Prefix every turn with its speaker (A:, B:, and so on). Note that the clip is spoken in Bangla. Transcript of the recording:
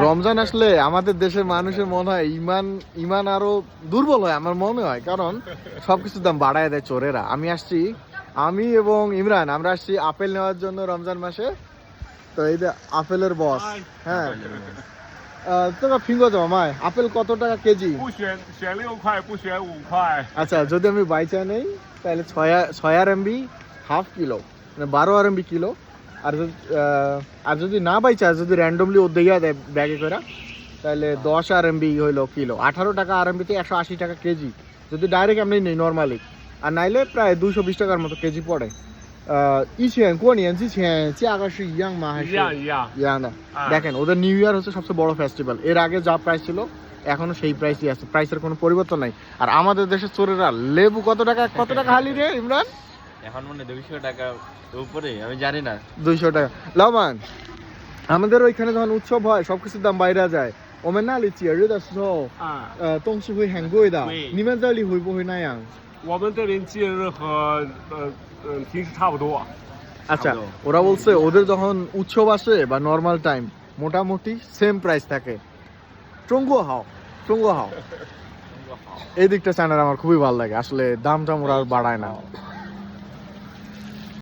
A: রমজান আসলে আমাদের দেশের মানুষের মনে হয় ইমান আরো দুর্বল হয় আমার মনে হয়, কারণ সবকিছুর দাম বাড়ায় দেয় চোরেরা। আমি এবং ইমরান আমরা আসছি আপেল নেওয়ার জন্য রমজান মাসে। তো এই যে আপেলের বস, হ্যাঁ তোমরা ফিঙ্গো যাও মায়, আপেল কত টাকা কেজি?
B: 不选6块，不选5块。
A: আচ্ছা যদি আমি বাইচা নেই তাহলে 6 RMB হাফ কিলো, মানে 12 RMB কিলো। আর যদি না বাইচা, যদি র্যান্ডমলি ও দিয়ে দেয় ব্যাগে করে, তাহলে 10 RMB হইলো কিলো, 18 টাকা RMB তে 180 টাকা কেজি যদি ডাইরেক্ট আমি নেই নর্মালি। আর নাইলে প্রায় 220 টাকার মতো কেজি পড়ে। 以前过年之前价格是一样吗？还是一样的？দেখেন ওদের নিউ ইয়ার হচ্ছে সবচেয়ে বড় ফেস্টিভ্যাল, এর আগে যা প্রাইস ছিল এখনো সেই প্রাইসই আছে, প্রাইসের কোনো পরিবর্তন নাই। আর আমাদের দেশের চোরেরা লেবু কত টাকা হালি রে ইমরান?
C: এখন মনে 200 টাকা উপরে, আমি জানি না।
A: 200 টাকা লমান। আমাদের ওইখানে যখন উৎসব হয় সবকিছুর দাম বাইরে যায়।我们那里节日的时候东西会很贵的，你们这里会不会那样？
B: 我们这边节日和平时差不多。
A: আচ্ছা ওরা বলছে ওদের যখন উৎসব আসে বা নর্মাল টাইম মোটামুটি সেম প্রাইস থাকে। টঙ্গো হাও এই দিকটা চ্যানেল আমার খুবই ভালো লাগে, আসলে দাম টাম ওরা আর বাড়ায় না।